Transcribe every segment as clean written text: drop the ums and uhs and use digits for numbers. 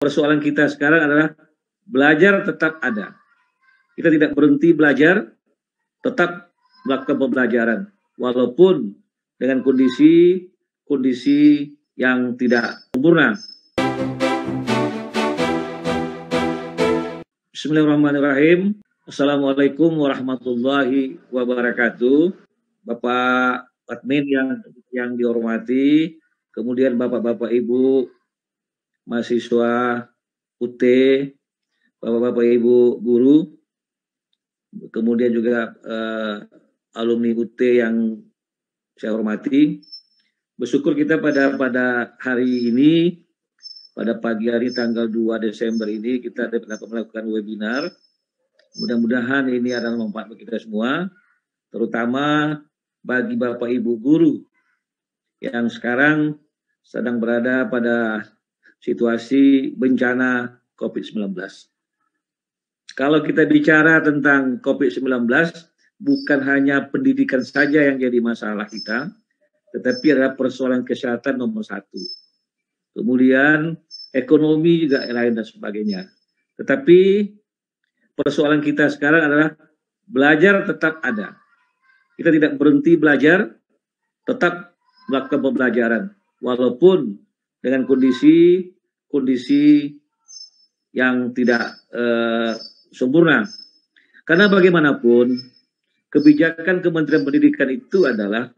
Persoalan kita sekarang adalah belajar tetap ada. Kita tidak berhenti belajar, tetap melakukan pembelajaran. Walaupun dengan kondisi yang tidak sempurna. Bismillahirrahmanirrahim. Assalamualaikum warahmatullahi wabarakatuh. Bapak admin yang dihormati, kemudian bapak-bapak ibu mahasiswa UT, bapak-bapak ibu guru, kemudian juga alumni UT yang saya hormati. Bersyukur kita pada hari ini, pada pagi hari tanggal 2 Desember ini kita dapat melakukan webinar. Mudah-mudahan ini adalah manfaat bagi kita semua, terutama bagi Bapak Ibu guru yang sekarang sedang berada pada situasi bencana COVID-19. Kalau kita bicara tentang COVID-19, bukan hanya pendidikan saja yang jadi masalah kita, tetapi adalah persoalan kesehatan nomor satu. Kemudian ekonomi juga lain dan sebagainya. Tetapi persoalan kita sekarang adalah belajar tetap ada. Kita tidak berhenti belajar, tetap melakukan pembelajaran. Walaupun dengan kondisi yang tidak sempurna. Karena bagaimanapun, kebijakan Kementerian Pendidikan itu adalah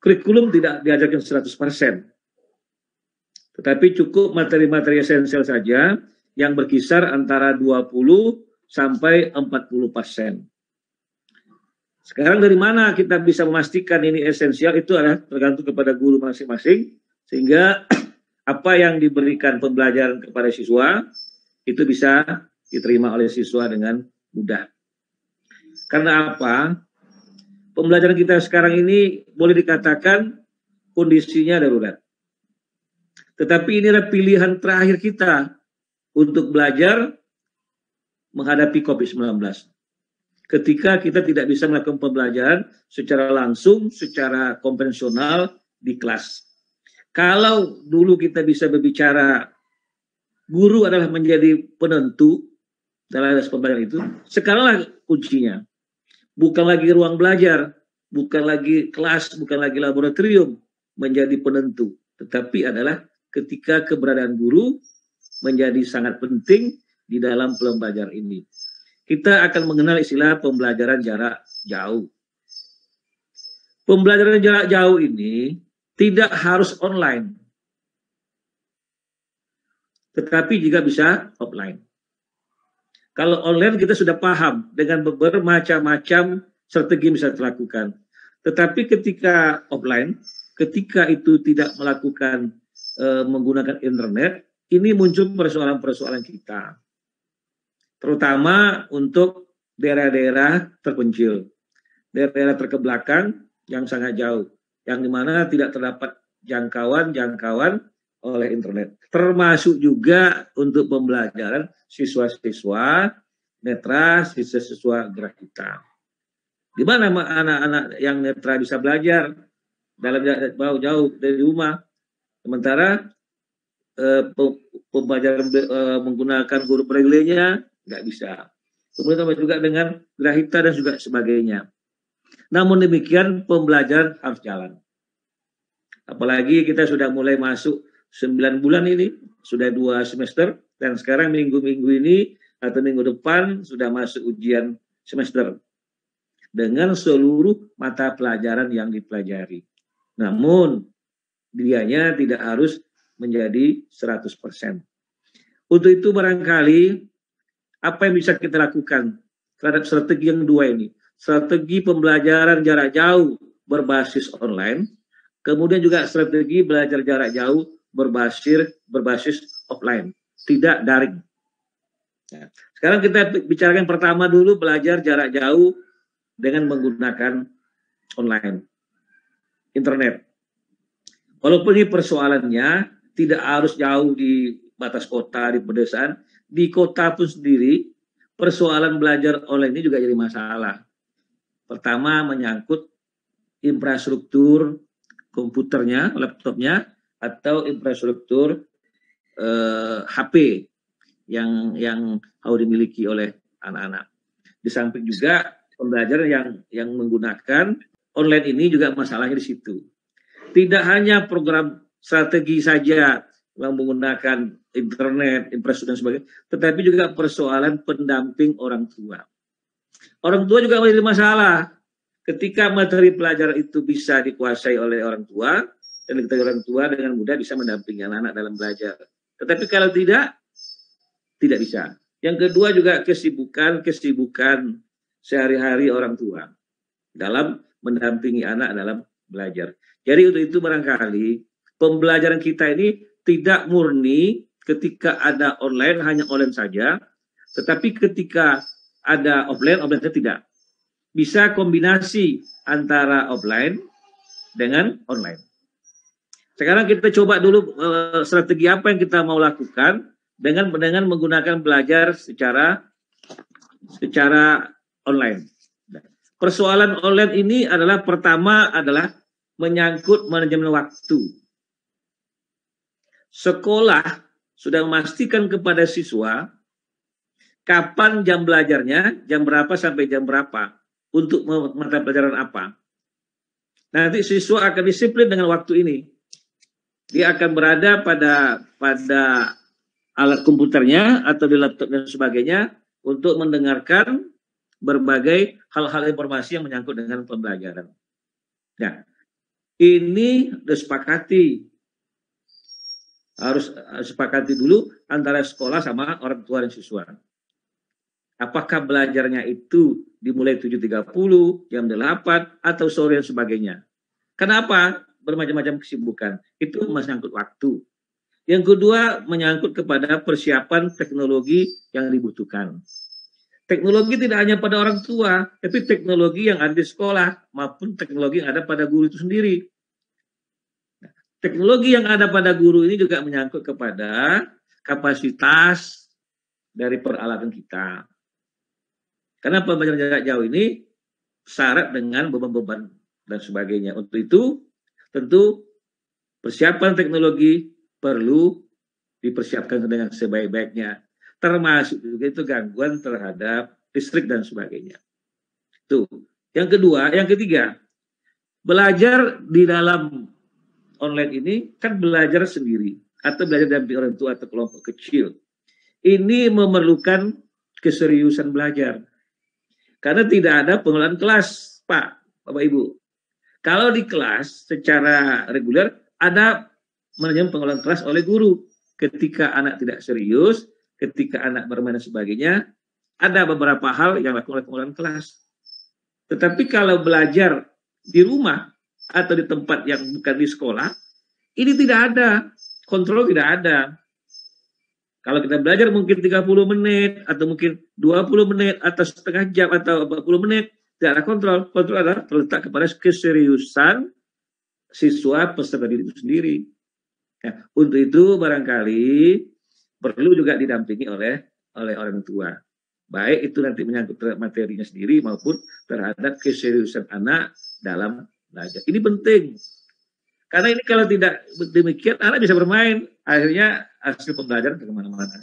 kurikulum tidak diajarkan 100%. Tetapi cukup materi-materi esensial saja yang berkisar antara 20 sampai 40%. Sekarang dari mana kita bisa memastikan ini esensial? Itu adalah tergantung kepada guru masing-masing, sehingga apa yang diberikan pembelajaran kepada siswa itu bisa diterima oleh siswa dengan mudah. Karena apa? Pembelajaran kita sekarang ini boleh dikatakan kondisinya darurat. Tetapi inilah pilihan terakhir kita untuk belajar menghadapi COVID-19. Ketika kita tidak bisa melakukan pembelajaran secara langsung, secara konvensional di kelas. Kalau dulu kita bisa berbicara guru adalah menjadi penentu dalam pembelajaran itu, sekaranglah kuncinya. Bukan lagi ruang belajar, bukan lagi kelas, bukan lagi laboratorium menjadi penentu, tetapi adalah ketika keberadaan guru menjadi sangat penting di dalam pembelajaran ini. Kita akan mengenal istilah pembelajaran jarak jauh. Pembelajaran jarak jauh ini tidak harus online, tetapi juga bisa offline. Kalau online kita sudah paham dengan bermacam-macam strategi bisa dilakukan. Tetapi ketika offline, ketika itu tidak melakukan menggunakan internet, ini muncul persoalan-persoalan kita. Terutama untuk daerah-daerah terpencil, daerah-daerah terkebelakang yang sangat jauh, yang dimana tidak terdapat jangkauan oleh internet. Termasuk juga untuk pembelajaran siswa-siswa netra, siswa-siswa gerak hitam. Di mana anak-anak yang netra bisa belajar dalam jauh dari rumah, sementara pembelajaran menggunakan guru braille-nya nggak bisa. Kemudian juga dengan grahita dan juga sebagainya. Namun demikian pembelajaran harus jalan. Apalagi kita sudah mulai masuk 9 bulan ini, sudah 2 semester, dan sekarang minggu-minggu ini atau minggu depan sudah masuk ujian semester dengan seluruh mata pelajaran yang dipelajari. Namun dianya tidak harus menjadi 100%. Untuk itu barangkali apa yang bisa kita lakukan terhadap strategi yang dua ini? Strategi pembelajaran jarak jauh berbasis online, kemudian juga strategi belajar jarak jauh berbasis offline, tidak daring. Nah, sekarang kita bicarakan pertama dulu belajar jarak jauh dengan menggunakan online, internet. Walaupun ini persoalannya tidak harus jauh di batas kota, di pedesaan, di kota pun sendiri, persoalan belajar online ini juga jadi masalah. Pertama, menyangkut infrastruktur komputernya, laptopnya, atau infrastruktur HP yang harus dimiliki oleh anak-anak. Di samping juga pembelajaran yang menggunakan online ini juga masalahnya di situ. Tidak hanya program strategi saja yang menggunakan internet, infrastruktur dan sebagainya, tetapi juga persoalan pendamping orang tua. Orang tua juga menjadi masalah. Ketika materi pelajaran itu bisa dikuasai oleh orang tua, dan orang tua dengan mudah bisa mendampingi anak-anak dalam belajar. Tetapi kalau tidak bisa. Yang kedua juga kesibukan sehari-hari orang tua dalam mendampingi anak dalam belajar. Jadi untuk itu barangkali pembelajaran kita ini tidak murni ketika ada online, hanya online saja, tetapi ketika ada offline tidak. Bisa kombinasi antara offline dengan online. Sekarang kita coba dulu strategi apa yang kita mau lakukan dengan menggunakan belajar secara online. Persoalan online ini adalah pertama adalah menyangkut manajemen waktu. Sekolah sudah memastikan kepada siswa kapan jam belajarnya, jam berapa sampai jam berapa, untuk mata pelajaran apa. Nanti siswa akan disiplin dengan waktu ini. Dia akan berada pada alat komputernya atau di laptop dan sebagainya untuk mendengarkan berbagai hal-hal informasi yang menyangkut dengan pembelajaran. Nah, ini disepakati. Harus sepakati dulu antara sekolah sama orang tua dan siswa. Apakah belajarnya itu dimulai 7.30, jam 8, atau sore dan sebagainya. Kenapa? Bermacam-macam kesibukan. Itu menyangkut waktu. Yang kedua, menyangkut kepada persiapan teknologi yang dibutuhkan. Teknologi tidak hanya pada orang tua, tapi teknologi yang ada di sekolah maupun teknologi yang ada pada guru itu sendiri. Nah, teknologi yang ada pada guru ini juga menyangkut kepada kapasitas dari peralatan kita. Karena pembelajaran jarak jauh ini syarat dengan beban-beban dan sebagainya. Untuk itu, tentu persiapan teknologi perlu dipersiapkan dengan sebaik-baiknya. Termasuk juga itu gangguan terhadap listrik dan sebagainya. Tuh. Yang kedua, yang ketiga, belajar di dalam online ini kan belajar sendiri atau belajar dari orang tua atau kelompok kecil. Ini memerlukan keseriusan belajar. Karena tidak ada pengelolaan kelas, Pak, Bapak Ibu. Kalau di kelas secara reguler ada manajemen pengelolaan kelas oleh guru. Ketika anak tidak serius, ketika anak bermain dan sebagainya, ada beberapa hal yang dilakukan oleh pengelolaan kelas. Tetapi kalau belajar di rumah atau di tempat yang bukan di sekolah, ini tidak ada, kontrol tidak ada. Kalau kita belajar mungkin 30 menit, atau mungkin 20 menit, atau setengah jam, atau 40 menit, tidak ada kontrol. Kontrol adalah terletak kepada keseriusan siswa peserta didik itu sendiri. Ya, untuk itu barangkali perlu juga didampingi oleh orang tua. Baik itu nanti menyangkut terhadap materinya sendiri maupun terhadap keseriusan anak dalam belajar. Ini penting. Karena ini kalau tidak demikian, anak bisa bermain. Akhirnya hasil pembelajaran kemana-mana.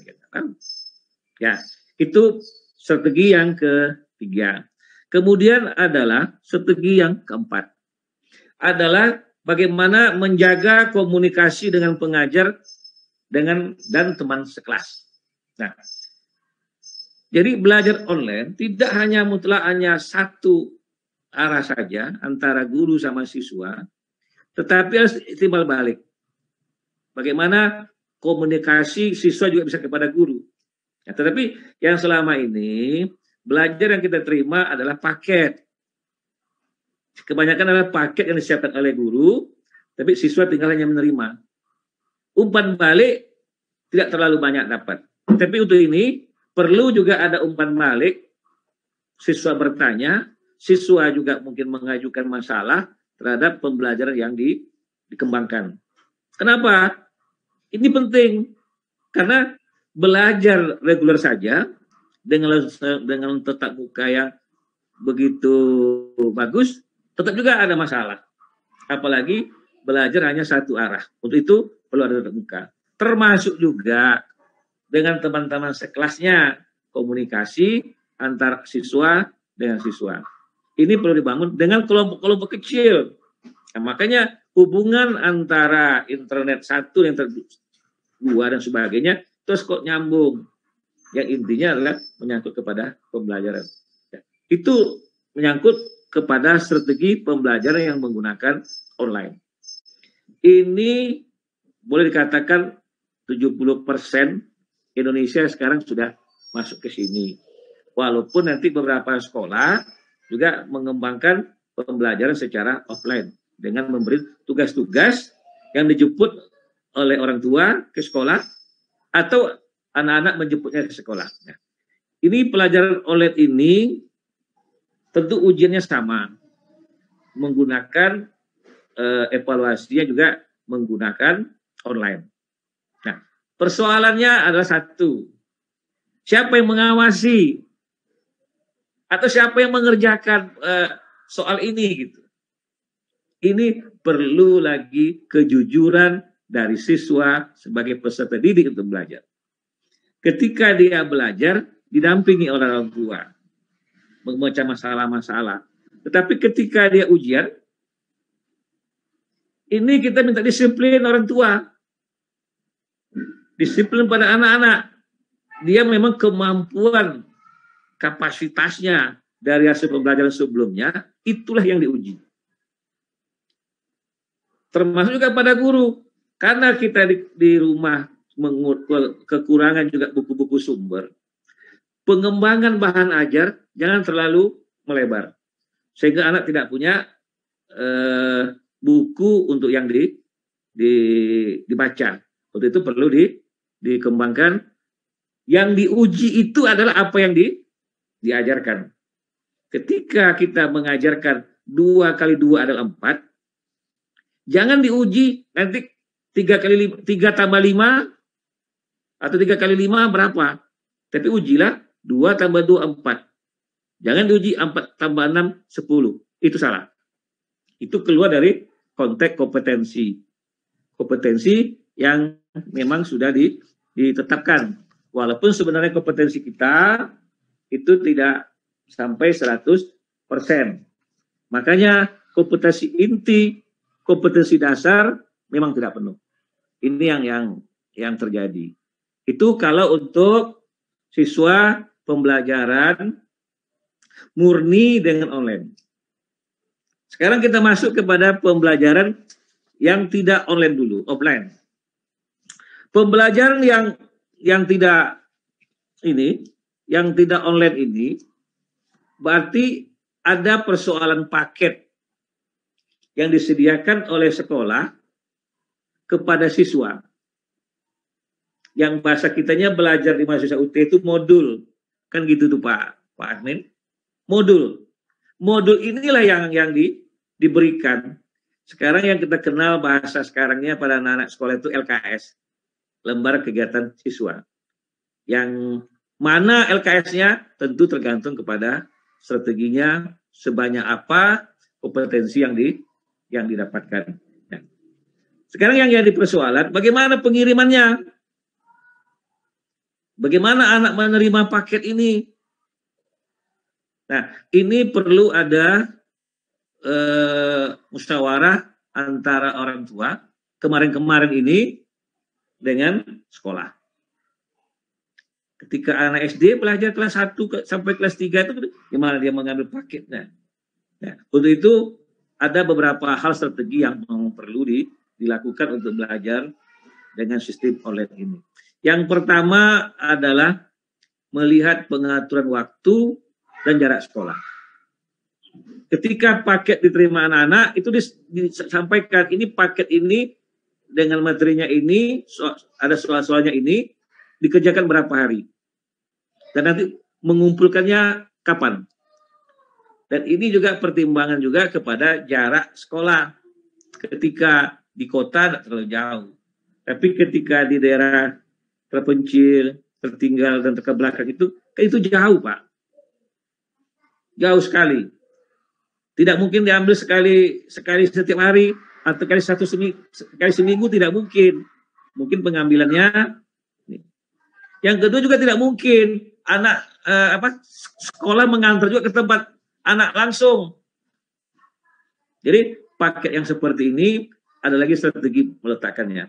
Ya, itu strategi yang ketiga. Kemudian adalah strategi yang keempat. Adalah bagaimana menjaga komunikasi dengan pengajar dan teman sekelas. Nah, jadi belajar online tidak hanya mutlak hanya satu arah saja antara guru sama siswa, tetapi harus timbal balik. Bagaimana komunikasi siswa juga bisa kepada guru. Ya, tetapi yang selama ini belajar yang kita terima adalah paket. Kebanyakan adalah paket yang disiapkan oleh guru, tapi siswa tinggal hanya menerima. Umpan balik tidak terlalu banyak dapat. Tapi untuk ini perlu juga ada umpan balik. Siswa bertanya, siswa juga mungkin mengajukan masalah terhadap pembelajaran yang dikembangkan. Kenapa? Ini penting karena belajar reguler saja dengan tatap muka yang begitu bagus, tetap juga ada masalah. Apalagi belajar hanya satu arah. Untuk itu perlu ada tatap muka. termasuk juga dengan teman-teman sekelasnya, komunikasi antar siswa dengan siswa. Ini perlu dibangun dengan kelompok-kelompok kecil. Nah, makanya hubungan antara internet satu, internet dua, dan sebagainya, terus kok nyambung. Yang intinya adalah menyangkut kepada pembelajaran. Itu menyangkut kepada strategi pembelajaran yang menggunakan online. Ini boleh dikatakan 70% Indonesia sekarang sudah masuk ke sini. Walaupun nanti beberapa sekolah juga mengembangkan pembelajaran secara offline dengan memberi tugas-tugas yang dijemput oleh orang tua ke sekolah atau anak-anak menjemputnya ke sekolah. Nah, ini pelajaran online ini tentu ujiannya sama, menggunakan evaluasinya juga menggunakan online. Nah, persoalannya adalah satu, siapa yang mengawasi atau siapa yang mengerjakan soal ini gitu. Ini perlu lagi kejujuran dari siswa sebagai peserta didik untuk belajar. Ketika dia belajar, didampingi oleh orang tua, membaca masalah-masalah. Tetapi ketika dia ujian, ini kita minta disiplin orang tua. Disiplin pada anak-anak. Dia memang kemampuan, kapasitasnya dari hasil pembelajaran sebelumnya, itulah yang diuji. Termasuk juga pada guru. Karena kita di rumah kekurangan juga buku-buku sumber, pengembangan bahan ajar jangan terlalu melebar. Sehingga anak tidak punya buku untuk yang dibaca. Untuk itu perlu dikembangkan. Yang diuji itu adalah apa yang diajarkan. Ketika kita mengajarkan 2 kali 2 adalah 4, jangan diuji nanti 3 tambah 5 atau 3 kali 5 berapa. Tapi ujilah 2 tambah 2, 4. Jangan diuji 4 tambah 6, 10. Itu salah. Itu keluar dari konteks kompetensi. Kompetensi yang memang sudah ditetapkan. Walaupun sebenarnya kompetensi kita itu tidak sampai 100%. Makanya kompetensi inti, kompetensi dasar memang tidak penuh. Ini yang terjadi. Itu kalau untuk siswa pembelajaran murni dengan online. Sekarang kita masuk kepada pembelajaran yang tidak online dulu, offline. Pembelajaran yang tidak online ini berarti ada persoalan paket yang disediakan oleh sekolah kepada siswa. Yang bahasa kitanya belajar di mahasiswa UT itu modul. Kan gitu tuh Pak Admin. Modul. Modul inilah yang diberikan. Sekarang yang kita kenal bahasa sekarangnya pada anak-anak sekolah itu LKS. Lembar Kegiatan Siswa. Yang mana LKS-nya tentu tergantung kepada strateginya, sebanyak apa kompetensi yang didapatkan. Nah, sekarang yang jadi persoalan, bagaimana pengirimannya? Bagaimana anak menerima paket ini? Nah, ini perlu ada musyawarah antara orang tua kemarin-kemarin ini dengan sekolah. Ketika anak SD belajar kelas 1 sampai kelas 3 itu gimana dia mengambil paketnya. Nah, untuk itu ada beberapa hal strategi yang perlu dilakukan untuk belajar dengan sistem online ini. Yang pertama adalah melihat pengaturan waktu dan jarak sekolah. Ketika paket diterima anak-anak, itu disampaikan, ini paket ini dengan materinya ini, ada soal-soalnya ini, dikerjakan berapa hari. Dan nanti mengumpulkannya kapan. Dan ini juga pertimbangan juga kepada jarak sekolah. Ketika di kota tidak terlalu jauh. Tapi ketika di daerah terpencil, tertinggal, dan terbelakang itu jauh Pak. Jauh sekali. Tidak mungkin diambil sekali setiap hari, atau sekali seminggu tidak mungkin. mungkin pengambilannya. Yang kedua juga tidak mungkin anak sekolah mengantar juga ke tempat anak langsung. Jadi paket yang seperti ini ada lagi strategi meletakkannya.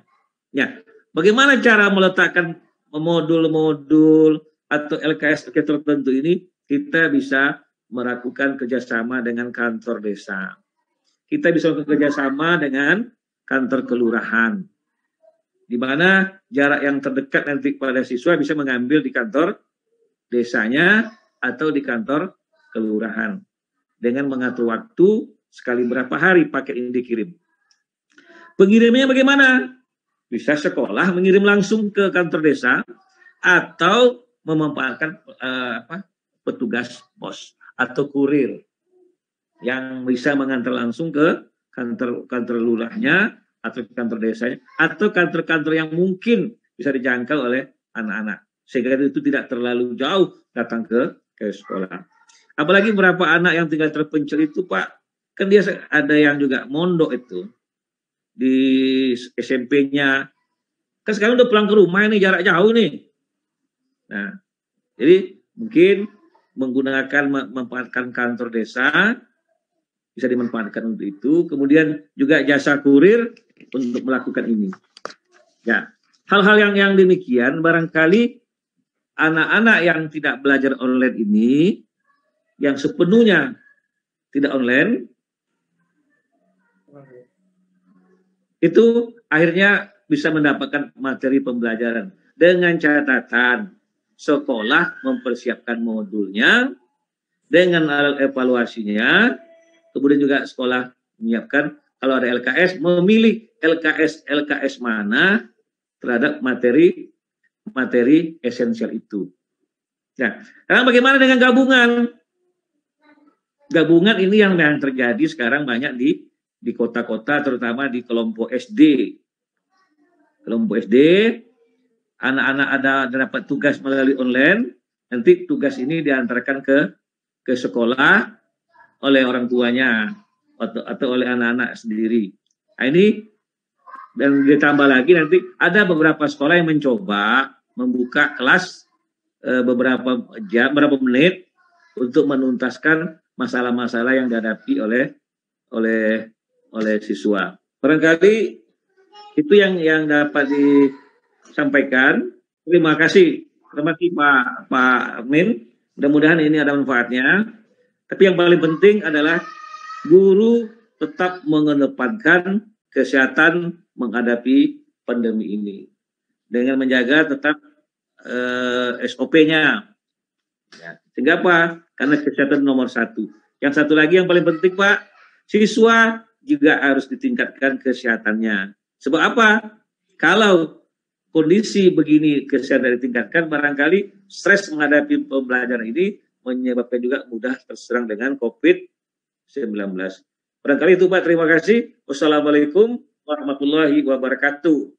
Ya, bagaimana cara meletakkan modul-modul atau LKS tertentu ini? Kita bisa melakukan kerjasama dengan kantor desa. Kita bisa bekerja sama dengan kantor kelurahan, di mana jarak yang terdekat nanti pada siswa bisa mengambil di kantor desanya atau di kantor kelurahan dengan mengatur waktu sekali berapa hari paket ini dikirim. Pengirimnya bagaimana? Bisa sekolah mengirim langsung ke kantor desa atau memanfaatkan petugas pos atau kurir yang bisa mengantar langsung ke kantor lurahnya atau kantor desanya atau kantor-kantor yang mungkin bisa dijangkau oleh anak-anak sehingga itu tidak terlalu jauh datang ke sekolah. Apalagi beberapa anak yang tinggal terpencil itu Pak, kan dia ada yang juga mondok itu di SMP-nya, kan sekarang udah pulang ke rumah ini jarak jauh nih. Nah, jadi mungkin menggunakan memanfaatkan kantor desa bisa dimanfaatkan untuk itu. Kemudian juga jasa kurir untuk melakukan ini. Ya, hal-hal yang demikian barangkali anak-anak yang tidak belajar online ini, yang sepenuhnya tidak online, itu akhirnya bisa mendapatkan materi pembelajaran dengan catatan sekolah mempersiapkan modulnya dengan alat evaluasinya, kemudian juga sekolah menyiapkan kalau ada LKS, memilih LKS mana terhadap materi esensial itu. Nah, sekarang bagaimana dengan gabungan? Gabungan ini yang terjadi sekarang banyak di kota-kota, terutama di kelompok SD. Kelompok SD, anak-anak ada dapat tugas melalui online, nanti tugas ini diantarkan ke sekolah oleh orang tuanya atau oleh anak-anak sendiri. Nah, ini dan ditambah lagi nanti ada beberapa sekolah yang mencoba membuka kelas beberapa jam, beberapa menit untuk menuntaskan masalah-masalah yang dihadapi oleh siswa. Barangkali itu yang dapat disampaikan. Terima kasih Pak Min. Mudah-mudahan ini ada manfaatnya. Tapi yang paling penting adalah guru tetap mengedepankan kesehatan menghadapi pandemi ini dengan menjaga tetap SOP-nya. Ya, sehingga apa? Karena kesehatan nomor satu. Yang satu lagi yang paling penting Pak, siswa juga harus ditingkatkan kesehatannya. Sebab apa? Kalau kondisi begini kesehatan ditingkatkan, barangkali stres menghadapi pembelajaran ini menyebabkan juga mudah terserang dengan COVID-19. Barangkali itu Pak, terima kasih. Wassalamualaikum warahmatullahi wabarakatuh.